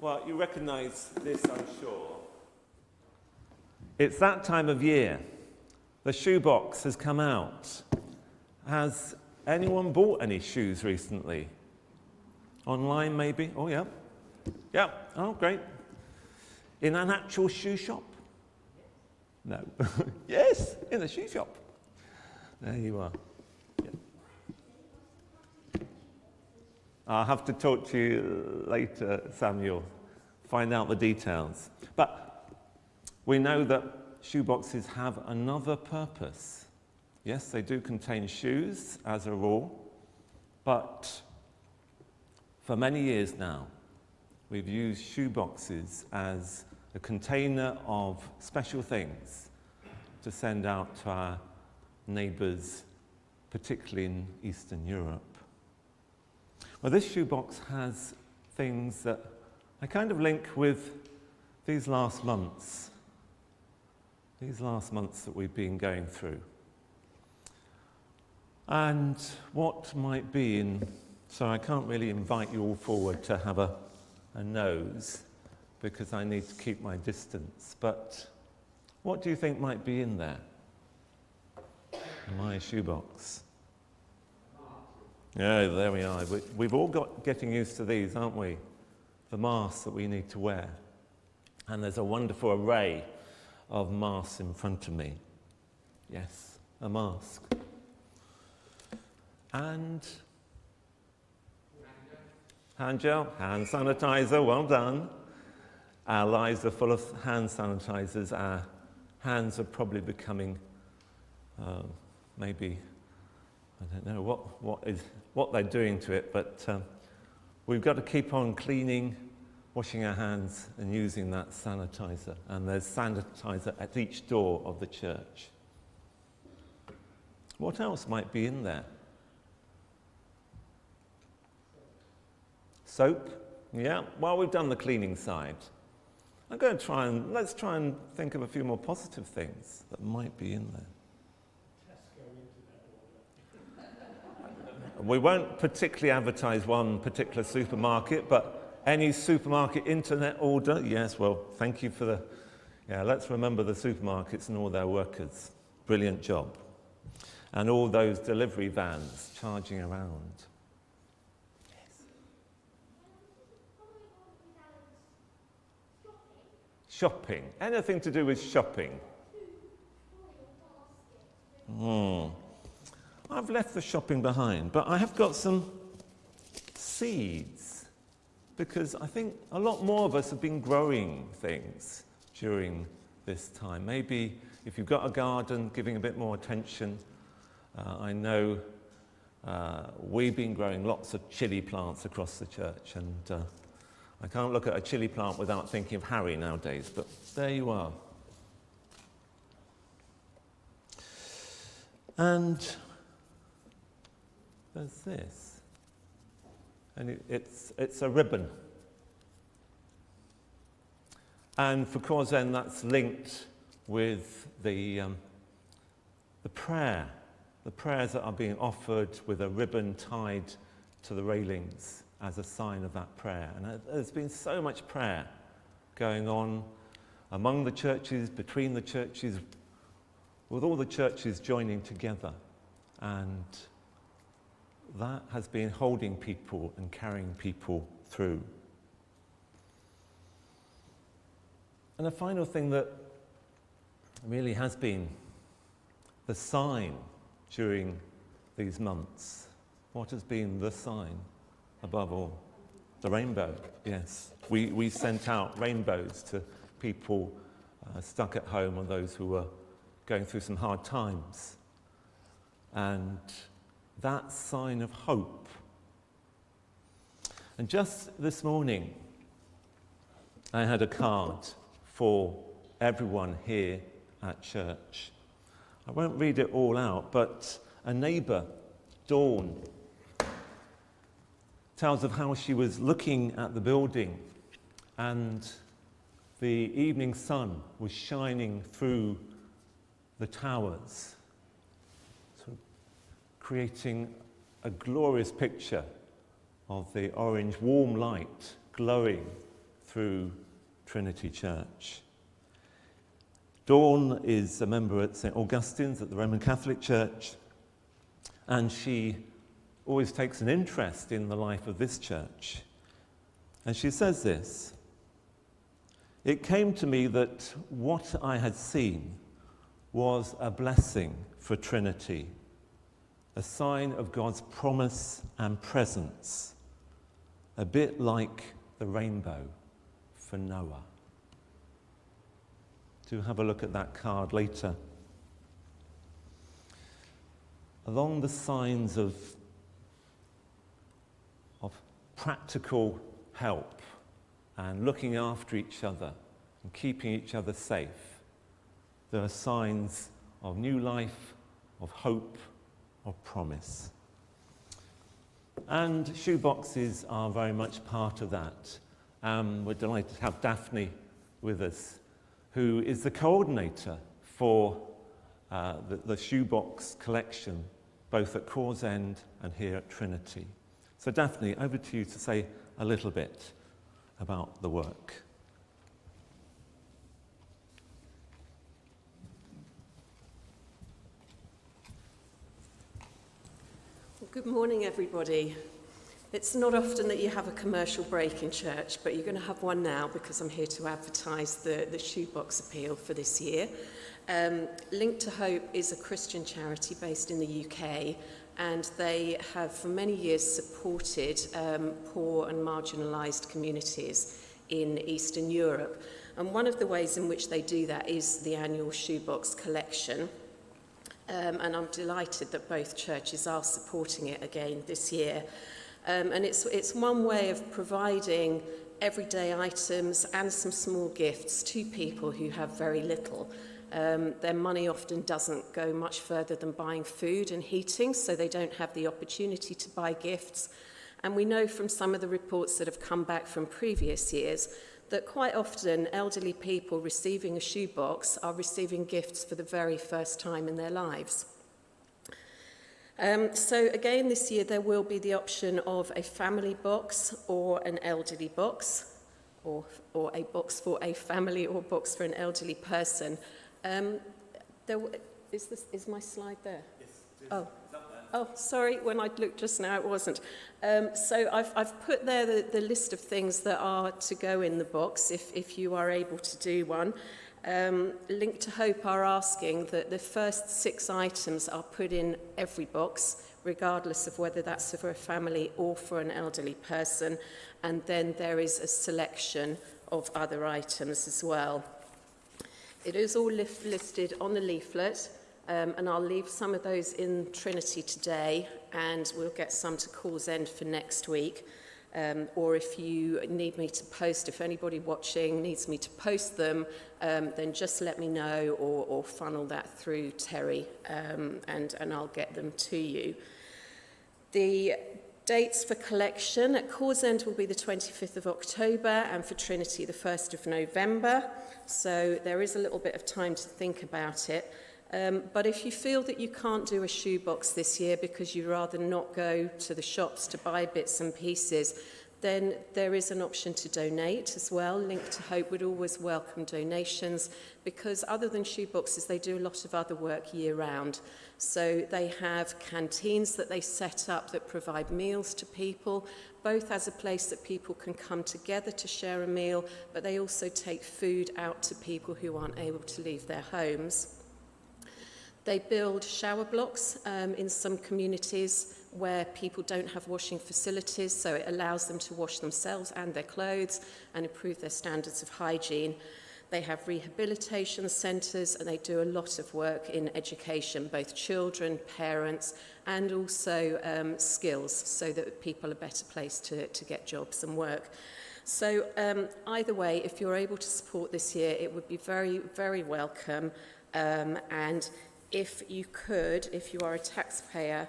Well, you recognise this, I'm sure. It's that time of year. The shoebox has come out. Has anyone bought any shoes recently? Online, maybe? Oh, yeah. Yeah. Oh, great. In an actual shoe shop? No. Yes, in a shoe shop. There you are. Yeah. I'll have to talk to you later, Samuel. Find out the details. But we know that shoeboxes have another purpose. Yes, they do contain shoes as a rule, but for many years now, we've used shoeboxes as a container of special things to send out to our neighbours, particularly in Eastern Europe. Well, this shoebox has things that I kind of link with these last months that we've been going through. And what might be in, so I can't really invite you all forward to have a nose because I need to keep my distance, but what do you think might be in there? In my shoebox. Yeah, there we are. We've all got getting used to these, aren't we? The masks that we need to wear. And there's a wonderful array of masks in front of me. Yes, a mask. And hand gel, hand sanitizer, well done. Our lives are full of hand sanitizers. Our hands are probably becoming, maybe, I don't know what they're doing to it, but we've got to keep on cleaning, washing our hands and using that sanitizer. And there's sanitizer at each door of the church. What else might be in there? Soap? Yeah, well, we've done the cleaning side. Let's try and think of a few more positive things that might be in there. We won't particularly advertise one particular supermarket, but any supermarket internet order, yes, well, thank you for the, let's remember the supermarkets and all their workers. Brilliant job. And all those delivery vans charging around. Yes. Shopping. Anything to do with shopping. I've left the shopping behind, but I have got some seeds because I think a lot more of us have been growing things during this time. Maybe if you've got a garden, giving a bit more attention. I know we've been growing lots of chili plants across the church, and I can't look at a chili plant without thinking of Harry nowadays, but there you are. And there's this, and it's a ribbon. And for Corzen, that's linked with the prayers that are being offered with a ribbon tied to the railings as a sign of that prayer. And there's been so much prayer going on among the churches, between the churches, with all the churches joining together. And that has been holding people and carrying people through. And the final thing that really has been the sign during these months, what has been the sign above all? The rainbow, yes. We sent out rainbows to people stuck at home or those who were going through some hard times. And that sign of hope. And just this morning, I had a card for everyone here at church. I won't read it all out, but a neighbour, Dawn, tells of how she was looking at the building and the evening sun was shining through the towers, sort of creating a glorious picture of the orange warm light glowing through Trinity Church. Dawn is a member at St. Augustine's at the Roman Catholic Church, and she always takes an interest in the life of this church. And she says this: "It came to me that what I had seen was a blessing for Trinity, a sign of God's promise and presence, a bit like the rainbow for Noah." Do have a look at that card later. Along the signs of practical help and looking after each other and keeping each other safe, there are signs of new life, of hope, of promise. And shoeboxes are very much part of that. We're delighted to have Daphne with us, who is the coordinator for the shoebox collection, both at Cause End and here at Trinity. So Daphne, over to you to say a little bit about the work. Good morning, everybody. It's not often that you have a commercial break in church, but you're going to have one now because I'm here to advertise the shoebox appeal for this year. Link to Hope is a Christian charity based in the UK, and they have for many years supported poor and marginalised communities in Eastern Europe. And one of the ways in which they do that is the annual shoebox collection. And I'm delighted that both churches are supporting it again this year. And it's one way of providing everyday items and some small gifts to people who have very little. Their money often doesn't go much further than buying food and heating, so they don't have the opportunity to buy gifts. And we know from some of the reports that have come back from previous years that quite often elderly people receiving a shoebox are receiving gifts for the very first time in their lives. So again this year there will be the option of a family box or an elderly box, or a box for a family or box for an elderly person. Is my slide there? Yes. Oh, sorry, when I looked just now it wasn't. So I've put there the list of things that are to go in the box if you are able to do one. Link to Hope are asking that the first 6 items are put in every box, regardless of whether that's for a family or for an elderly person, and then there is a selection of other items as well. It is all listed on the leaflet, and I'll leave some of those in Trinity today, and we'll get some to Cause End for next week. Or if you need me to post, if anybody watching needs me to post them, then just let me know or funnel that through Terry, and I'll get them to you. The dates for collection at Cause End will be the 25th of October, and for Trinity the 1st of November. So there is a little bit of time to think about it. But if you feel that you can't do a shoebox this year because you'd rather not go to the shops to buy bits and pieces, then there is an option to donate as well. Link to Hope would always welcome donations because other than shoeboxes, they do a lot of other work year round. So they have canteens that they set up that provide meals to people, both as a place that people can come together to share a meal, but they also take food out to people who aren't able to leave their homes. They build shower blocks in some communities where people don't have washing facilities, so it allows them to wash themselves and their clothes and improve their standards of hygiene. They have rehabilitation centres, and they do a lot of work in education, both children, parents, and also skills, so that people are better placed to get jobs and work. So either way, if you're able to support this year, it would be very, very welcome. And if you are a taxpayer,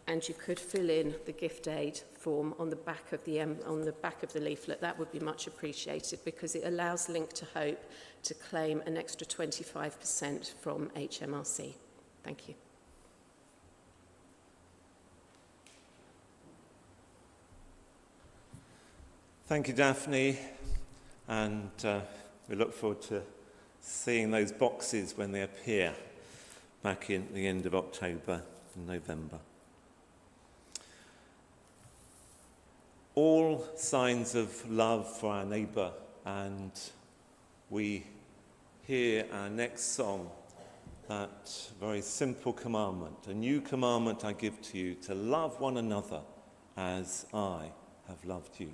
and you could fill in the gift aid form on the back of the leaflet, that would be much appreciated because it allows Link to Hope to claim an extra 25% from HMRC. Thank you. Thank you, Daphne. And we look forward to seeing those boxes when they appear back in the end of October and November. All signs of love for our neighbour, and we hear our next song, that very simple commandment. A new commandment I give to you, to love one another as I have loved you.